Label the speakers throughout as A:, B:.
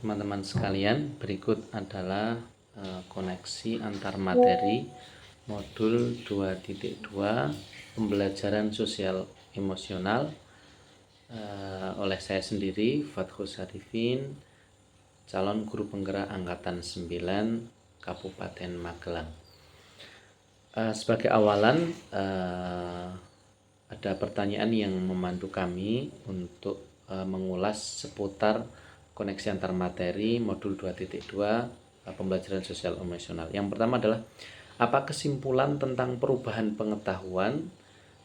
A: Teman-teman sekalian, berikut adalah koneksi antar materi modul 2.2 pembelajaran sosial emosional oleh saya sendiri, Fathus Arifin, calon guru penggerak angkatan 9 Kabupaten Magelang. Sebagai awalan, ada pertanyaan yang memandu kami untuk mengulas seputar koneksi antar materi modul 2.2 pembelajaran sosial emosional. Yang pertama adalah apa kesimpulan tentang perubahan pengetahuan,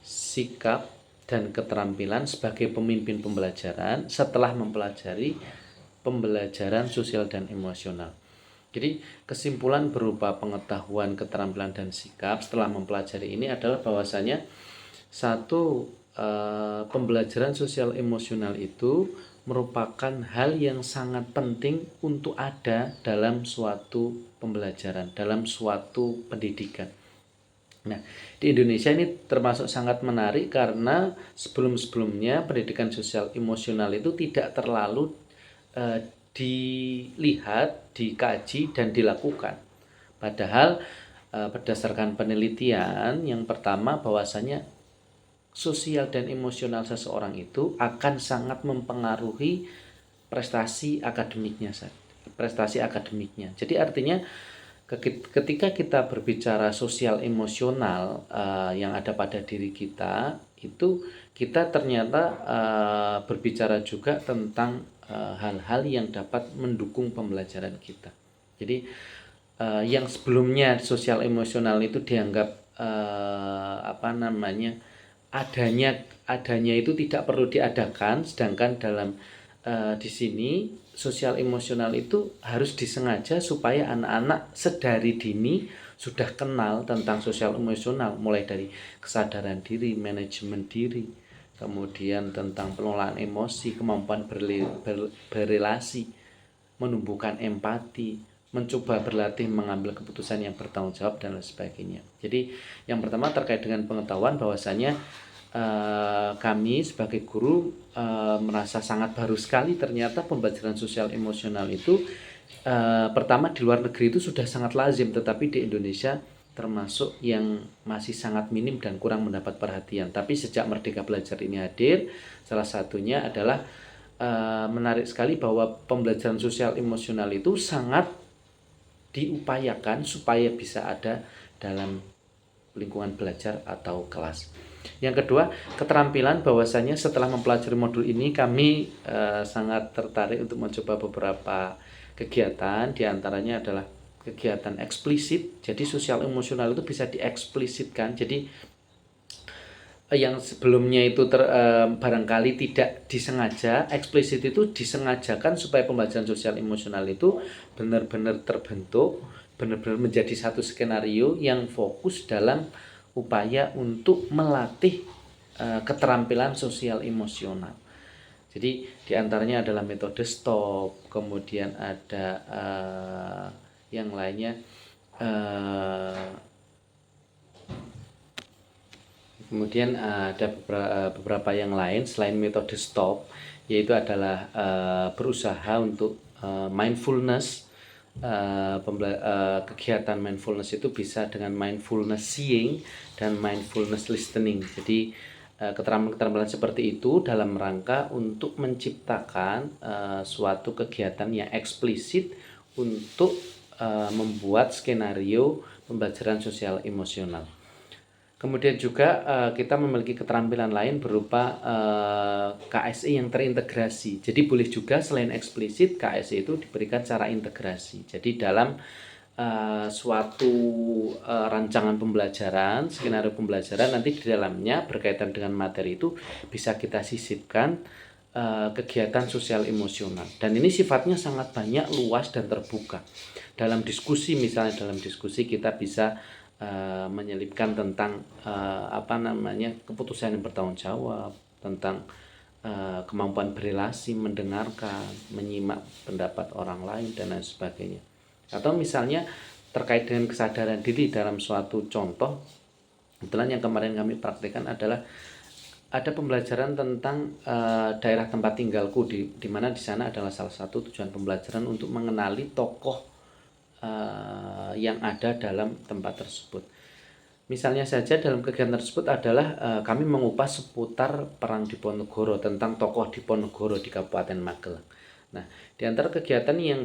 A: sikap, dan keterampilan sebagai pemimpin pembelajaran setelah mempelajari pembelajaran sosial dan emosional. Jadi kesimpulan berupa pengetahuan, keterampilan, dan sikap setelah mempelajari ini adalah bahwasanya satu, pembelajaran sosial emosional itu merupakan hal yang sangat penting untuk ada dalam suatu pembelajaran, dalam suatu pendidikan. Nah, di Indonesia ini termasuk sangat menarik karena sebelum-sebelumnya pendidikan sosial emosional itu tidak terlalu dilihat, dikaji, dan dilakukan. Padahal berdasarkan penelitian yang pertama bahwasanya sosial dan emosional seseorang itu akan sangat mempengaruhi prestasi akademiknya. Jadi artinya ketika kita berbicara sosial emosional yang ada pada diri kita, itu kita ternyata berbicara juga tentang hal-hal yang dapat mendukung pembelajaran kita. Jadi yang sebelumnya sosial emosional itu dianggap adanya itu tidak perlu diadakan, sedangkan dalam di sini sosial emosional itu harus disengaja supaya anak-anak sedari dini sudah kenal tentang sosial emosional, mulai dari kesadaran diri, manajemen diri, kemudian tentang pengelolaan emosi, kemampuan berrelasi, menumbuhkan empati, mencoba berlatih mengambil keputusan yang bertanggung jawab, dan lain sebagainya. Jadi yang pertama terkait dengan pengetahuan, bahwasanya kami sebagai guru merasa sangat baru sekali ternyata pembelajaran sosial emosional itu pertama di luar negeri itu sudah sangat lazim, tetapi di Indonesia termasuk yang masih sangat minim dan kurang mendapat perhatian. Tapi sejak Merdeka Belajar ini hadir, salah satunya adalah menarik sekali bahwa pembelajaran sosial emosional itu sangat diupayakan supaya bisa ada dalam lingkungan belajar atau kelas. Yang kedua, keterampilan, bahwasanya setelah mempelajari modul ini kami sangat tertarik untuk mencoba beberapa kegiatan, diantaranya adalah kegiatan eksplisit. Jadi sosial emosional itu bisa dieksplisitkan. Jadi yang sebelumnya itu barangkali tidak disengaja, eksplisit itu disengajakan supaya pembelajaran sosial emosional itu benar-benar terbentuk, benar-benar menjadi satu skenario yang fokus dalam upaya untuk melatih keterampilan sosial emosional. Jadi diantaranya adalah metode STOP, kemudian ada yang lainnya, kemudian ada beberapa yang lain selain metode STOP, yaitu adalah berusaha untuk mindfulness. Kegiatan mindfulness itu bisa dengan mindfulness seeing dan mindfulness listening. Jadi keterampilan seperti itu dalam rangka untuk menciptakan suatu kegiatan yang eksplisit untuk membuat skenario pembelajaran sosial emosional. Kemudian juga kita memiliki keterampilan lain berupa KSE yang terintegrasi. Jadi boleh juga selain eksplisit, KSE itu diberikan cara integrasi. Jadi dalam suatu rancangan pembelajaran, skenario pembelajaran, nanti di dalamnya berkaitan dengan materi itu bisa kita sisipkan kegiatan sosial emosional. Dan ini sifatnya sangat banyak, luas, dan terbuka. Dalam diskusi, misalnya dalam diskusi kita bisa menyelipkan tentang keputusan yang bertanggung jawab, tentang kemampuan berrelasi, mendengarkan, menyimak pendapat orang lain, dan lain sebagainya. Atau misalnya terkait dengan kesadaran diri dalam suatu contoh, kebetulan yang kemarin kami praktekkan adalah ada pembelajaran tentang daerah tempat tinggalku, di mana di sana adalah salah satu tujuan pembelajaran untuk mengenali tokoh yang ada dalam tempat tersebut. Misalnya saja dalam kegiatan tersebut adalah kami mengupas seputar Perang Diponegoro, tentang tokoh Diponegoro di Kabupaten Magelang. Nah, di antara kegiatan yang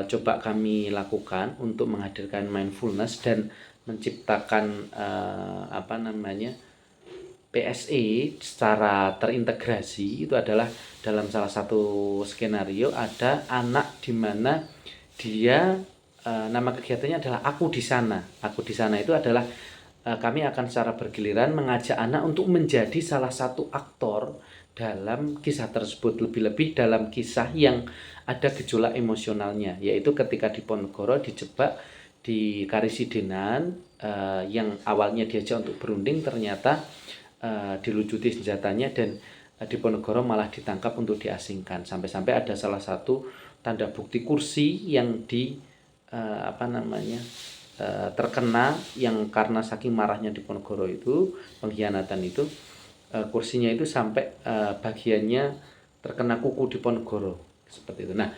A: coba kami lakukan untuk menghadirkan mindfulness dan menciptakan PSE secara terintegrasi, itu adalah dalam salah satu skenario ada anak di mana dia nama kegiatannya adalah Aku di Sana. Aku di Sana itu adalah kami akan secara bergiliran mengajak anak untuk menjadi salah satu aktor dalam kisah tersebut, lebih-lebih dalam kisah yang ada gejolak emosionalnya, yaitu ketika Diponegoro dijebak di Karisidenan, yang awalnya diajak untuk berunding ternyata dilucuti senjatanya dan Diponegoro malah ditangkap untuk diasingkan, sampai-sampai ada salah satu tanda bukti kursi yang terkena, yang karena saking marahnya Diponegoro itu, pengkhianatan itu, kursinya itu sampai bagiannya terkena kuku Diponegoro seperti itu. Nah,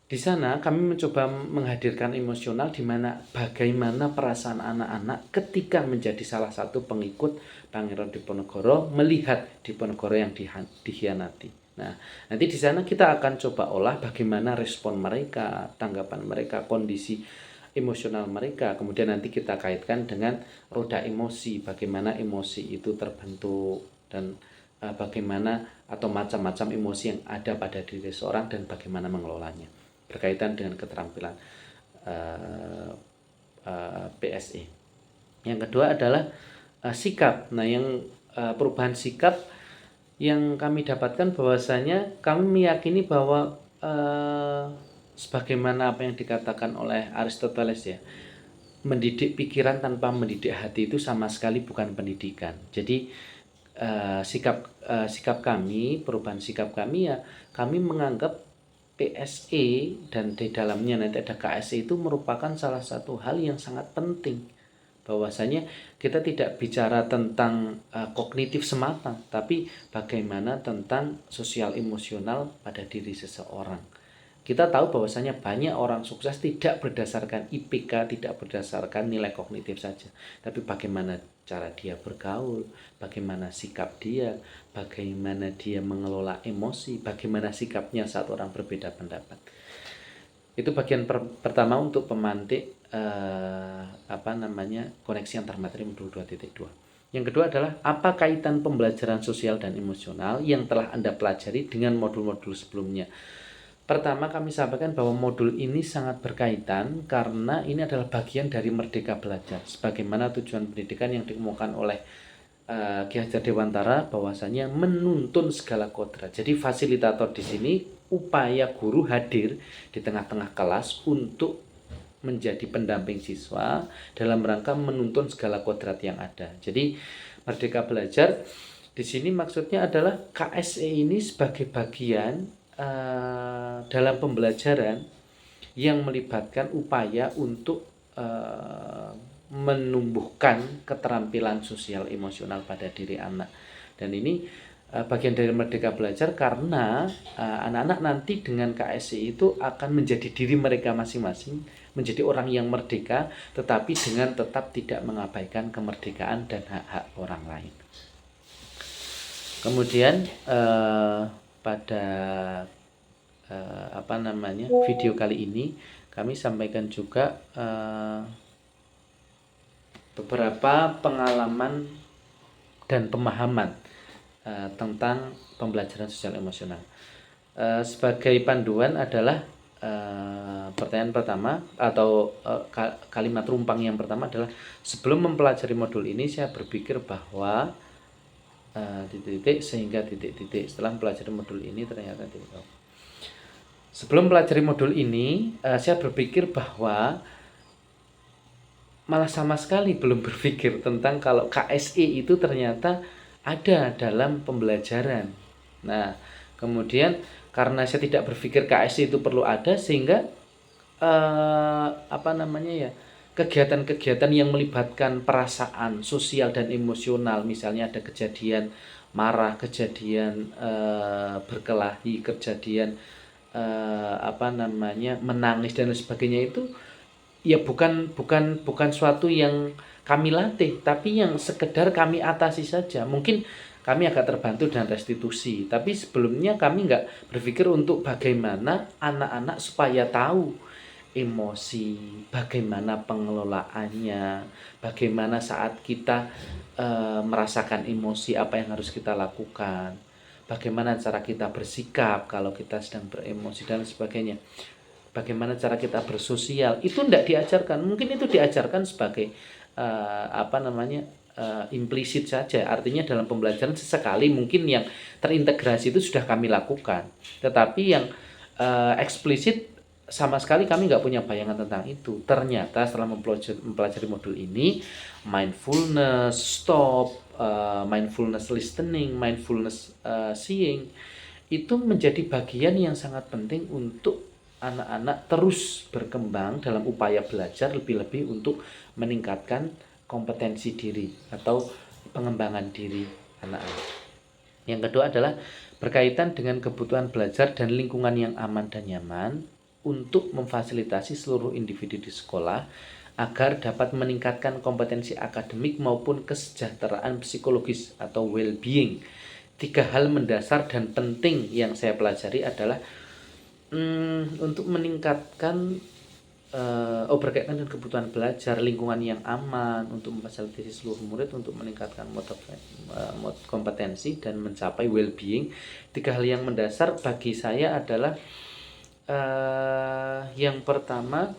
A: di sana kami mencoba menghadirkan emosional di mana bagaimana perasaan anak-anak ketika menjadi salah satu pengikut Pangeran Diponegoro melihat Diponegoro yang dikhianati. Nah, nanti di sana kita akan coba olah bagaimana respon mereka, tanggapan mereka, kondisi emosional mereka. Kemudian nanti kita kaitkan dengan roda emosi, bagaimana emosi itu terbentuk dan bagaimana atau macam-macam emosi yang ada pada diri seorang dan bagaimana mengelolanya, berkaitan dengan keterampilan PSE. Yang kedua adalah sikap. Nah, yang perubahan sikap yang kami dapatkan bahwasanya kami meyakini bahwa sebagaimana apa yang dikatakan oleh Aristoteles ya, mendidik pikiran tanpa mendidik hati itu sama sekali bukan pendidikan. Jadi sikap kami, perubahan sikap kami ya, kami menganggap PSE dan di dalamnya nanti ada KSE itu merupakan salah satu hal yang sangat penting, bahwasanya kita tidak bicara tentang kognitif semata, tapi bagaimana tentang sosial emosional pada diri seseorang. Kita tahu bahwasanya banyak orang sukses tidak berdasarkan IPK, tidak berdasarkan nilai kognitif saja, tapi bagaimana cara dia bergaul, bagaimana sikap dia, bagaimana dia mengelola emosi, bagaimana sikapnya saat orang berbeda pendapat. Itu bagian pertama untuk pemantik koneksi antar materi modul 2.2. Yang kedua adalah apa kaitan pembelajaran sosial dan emosional yang telah Anda pelajari dengan modul-modul sebelumnya. Pertama, kami sampaikan bahwa modul ini sangat berkaitan karena ini adalah bagian dari Merdeka Belajar, sebagaimana tujuan pendidikan yang dikemukakan oleh Ki Hajar Dewantara, bahwasanya menuntun segala kodrat. Jadi fasilitator di sini upaya guru hadir di tengah-tengah kelas untuk menjadi pendamping siswa dalam rangka menuntun segala kodrat yang ada. Jadi Merdeka Belajar di sini maksudnya adalah KSE ini sebagai bagian dalam pembelajaran yang melibatkan upaya untuk menumbuhkan keterampilan sosial emosional pada diri anak. Dan ini bagian dari Merdeka Belajar karena anak-anak nanti dengan KSE itu akan menjadi diri mereka masing-masing, menjadi orang yang merdeka, tetapi dengan tetap tidak mengabaikan kemerdekaan dan hak-hak orang lain. Kemudian pada video kali ini kami sampaikan juga beberapa pengalaman dan pemahaman tentang pembelajaran sosial emosional. Sebagai panduan adalah pertanyaan pertama atau kalimat rumpang yang pertama adalah, sebelum mempelajari modul ini saya berpikir bahwa sehingga setelah mempelajari modul ini ternyata sebelum mempelajari modul ini saya berpikir bahwa, malah sama sekali belum berpikir tentang kalau KSE itu ternyata ada dalam pembelajaran. Nah, kemudian karena saya tidak berpikir KSE itu perlu ada, sehingga kegiatan-kegiatan yang melibatkan perasaan sosial dan emosional, misalnya ada kejadian marah, kejadian berkelahi, kejadian menangis dan lain sebagainya, itu ya bukan suatu yang kami latih, tapi yang sekedar kami atasi saja. Mungkin kami agak terbantu dengan restitusi, tapi sebelumnya kami nggak berpikir untuk bagaimana anak-anak supaya tahu emosi, bagaimana pengelolaannya, bagaimana saat kita merasakan emosi apa yang harus kita lakukan, bagaimana cara kita bersikap kalau kita sedang beremosi dan sebagainya, bagaimana cara kita bersosial. Itu tidak diajarkan. Mungkin itu diajarkan sebagai implisit saja. Artinya dalam pembelajaran sesekali mungkin yang terintegrasi itu sudah kami lakukan, tetapi yang eksplisit sama sekali kami nggak punya bayangan tentang itu. Ternyata setelah mempelajari modul ini, mindfulness stop, mindfulness listening, mindfulness seeing, itu menjadi bagian yang sangat penting untuk anak-anak terus berkembang dalam upaya belajar, lebih-lebih untuk meningkatkan kompetensi diri atau pengembangan diri anak-anak. Yang kedua adalah berkaitan dengan kebutuhan belajar dan lingkungan yang aman dan nyaman untuk memfasilitasi seluruh individu di sekolah agar dapat meningkatkan kompetensi akademik maupun kesejahteraan psikologis atau well-being. 3 hal mendasar dan penting yang saya pelajari adalah untuk meningkatkan berkaitan dengan kebutuhan belajar, lingkungan yang aman untuk memfasilitasi seluruh murid untuk meningkatkan kompetensi dan mencapai well-being. 3 hal yang mendasar bagi saya adalah yang pertama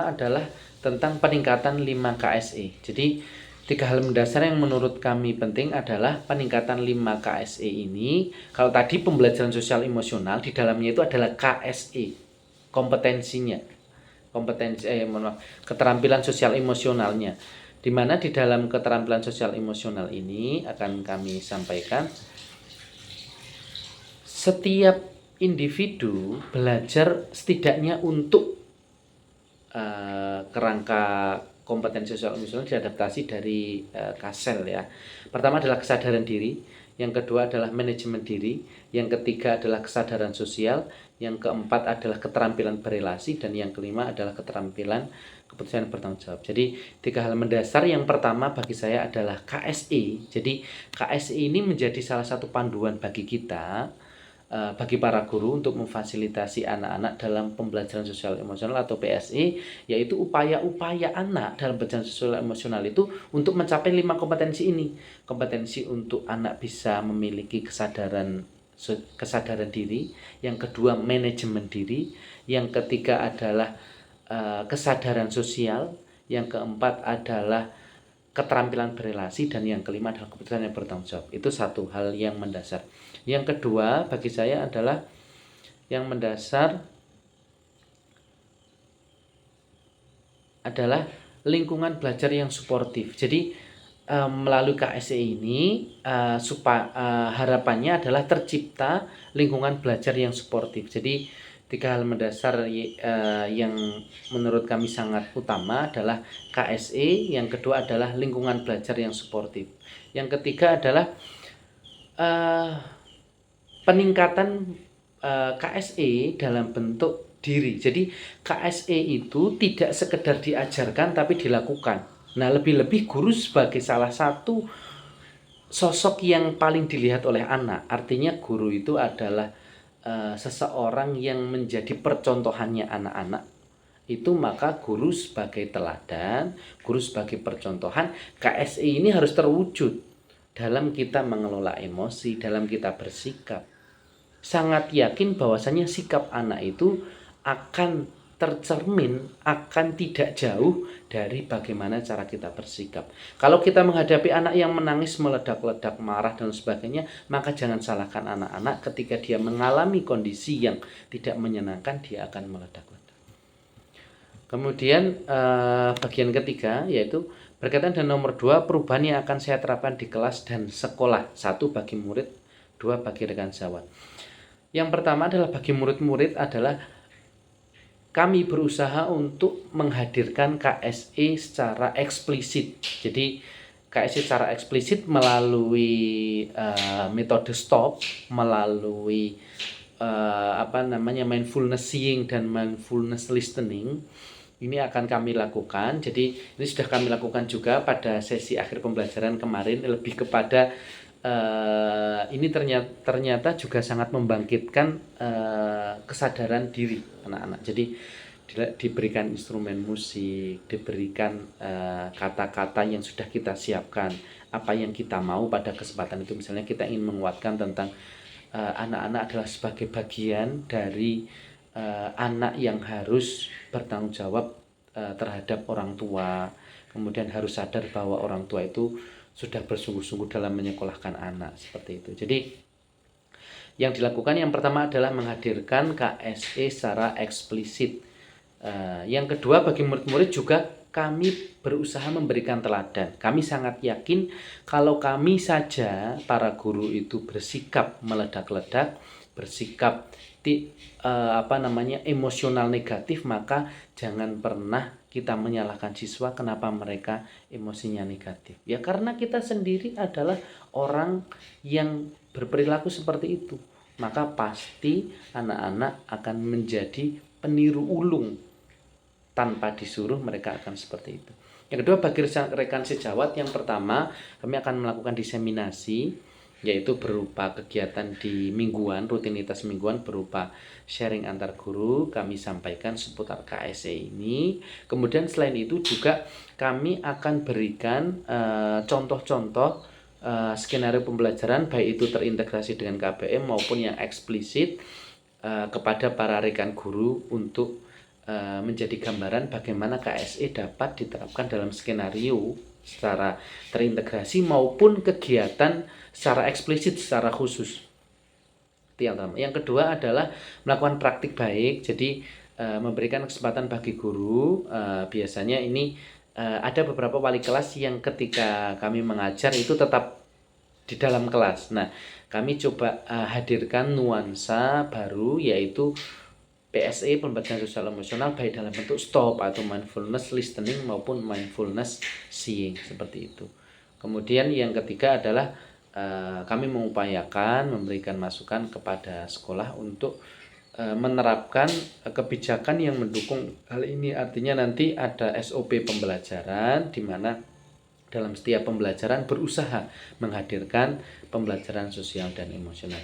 A: adalah tentang peningkatan 5 KSE. Jadi 3 hal mendasar yang menurut kami penting adalah peningkatan 5 KSE ini. Kalau tadi pembelajaran sosial emosional, di dalamnya itu adalah KSE, kompetensinya. Keterampilan sosial emosionalnya. Di mana di dalam keterampilan sosial emosional ini akan kami sampaikan setiap individu belajar setidaknya untuk kerangka kompetensi sosial emosional diadaptasi dari Kasel ya. Pertama adalah kesadaran diri, yang kedua adalah manajemen diri, yang ketiga adalah kesadaran sosial, yang keempat adalah keterampilan berelasi, dan yang kelima adalah keterampilan keputusan bertanggung jawab. Jadi 3 hal mendasar. Yang pertama bagi saya adalah KSE. Jadi KSE ini menjadi salah satu panduan bagi kita, bagi para guru untuk memfasilitasi anak-anak dalam pembelajaran sosial emosional atau PSE, yaitu upaya-upaya anak dalam pembelajaran sosial emosional itu untuk mencapai 5 kompetensi ini. Kompetensi untuk anak bisa memiliki kesadaran diri, yang kedua manajemen diri, yang ketiga adalah kesadaran sosial, yang keempat adalah keterampilan berelasi, dan yang kelima adalah keputusan yang bertanggung jawab. Itu satu hal yang mendasar. Yang kedua bagi saya adalah yang mendasar adalah lingkungan belajar yang suportif. Jadi melalui KSE ini harapannya adalah tercipta lingkungan belajar yang suportif. Jadi 3 hal mendasar yang menurut kami sangat utama adalah KSE, yang kedua adalah lingkungan belajar yang suportif, yang ketiga adalah peningkatan KSE dalam bentuk diri. Jadi KSE itu tidak sekedar diajarkan tapi dilakukan. Nah, lebih-lebih guru sebagai salah satu sosok yang paling dilihat oleh anak. Artinya guru itu adalah seseorang yang menjadi percontohannya anak-anak. Itu maka guru sebagai teladan, guru sebagai percontohan. KSE ini harus terwujud dalam kita mengelola emosi, dalam kita bersikap. Sangat yakin bahwasanya sikap anak itu akan tercermin, akan tidak jauh dari bagaimana cara kita bersikap. Kalau kita menghadapi anak yang menangis, meledak-ledak, marah dan sebagainya, maka jangan salahkan anak-anak. Ketika dia mengalami kondisi yang tidak menyenangkan, dia akan meledak-ledak. Kemudian bagian ketiga yaitu berkaitan dengan nomor 2, perubahan yang akan saya terapkan di kelas dan sekolah. 1 bagi murid, 2 bagi rekan sejawat. Yang pertama adalah bagi murid-murid adalah kami berusaha untuk menghadirkan KSE secara eksplisit. Jadi KSE secara eksplisit melalui metode STOP, melalui mindfulness seeing dan mindfulness listening. Ini akan kami lakukan. Jadi ini sudah kami lakukan juga pada sesi akhir pembelajaran kemarin, lebih kepada ini ternyata juga sangat membangkitkan kesadaran diri anak-anak. Jadi diberikan instrumen musik, diberikan kata-kata yang sudah kita siapkan, apa yang kita mau pada kesempatan itu. Misalnya kita ingin menguatkan tentang anak-anak adalah sebagai bagian dari anak yang harus bertanggung jawab terhadap orang tua, kemudian harus sadar bahwa orang tua itu sudah bersungguh-sungguh dalam menyekolahkan anak, seperti itu. Jadi yang dilakukan yang pertama adalah menghadirkan KSE secara eksplisit. Yang kedua, bagi murid-murid juga kami berusaha memberikan teladan. Kami sangat yakin kalau kami saja para guru itu bersikap meledak-ledak, bersikap emosional negatif, maka jangan pernah kita menyalahkan siswa kenapa mereka emosinya negatif. Ya karena kita sendiri adalah orang yang berperilaku seperti itu. Maka pasti anak-anak akan menjadi peniru ulung. Tanpa disuruh mereka akan seperti itu. Yang kedua, bagi rekan sejawat, yang pertama kami akan melakukan diseminasi, yaitu berupa kegiatan di mingguan, rutinitas mingguan berupa sharing antar guru. Kami sampaikan seputar KSE ini. Kemudian selain itu juga kami akan berikan contoh-contoh skenario pembelajaran, baik itu terintegrasi dengan KBM maupun yang eksplisit kepada para rekan guru untuk menjadi gambaran bagaimana KSE dapat diterapkan dalam skenario secara terintegrasi maupun kegiatan secara eksplisit, secara khusus. Itu yang pertama. Yang kedua adalah melakukan praktik baik. Jadi memberikan kesempatan bagi guru. Biasanya ini ada beberapa wali kelas yang ketika kami mengajar itu tetap di dalam kelas. Nah, kami coba hadirkan nuansa baru, yaitu PSE, pembelajaran sosial emosional, baik dalam bentuk STOP atau mindfulness listening maupun mindfulness seeing, seperti itu. Kemudian yang ketiga adalah kami mengupayakan memberikan masukan kepada sekolah untuk menerapkan kebijakan yang mendukung hal ini. Artinya nanti ada SOP pembelajaran di mana dalam setiap pembelajaran berusaha menghadirkan pembelajaran sosial dan emosional.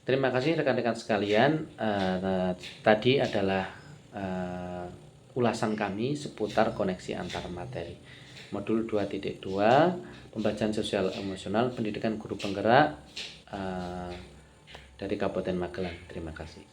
A: Terima kasih rekan-rekan sekalian. Tadi adalah ulasan kami seputar koneksi antar materi. Modul 2.2, pembelajaran sosial emosional, pendidikan guru penggerak dari Kabupaten Magelang. Terima kasih.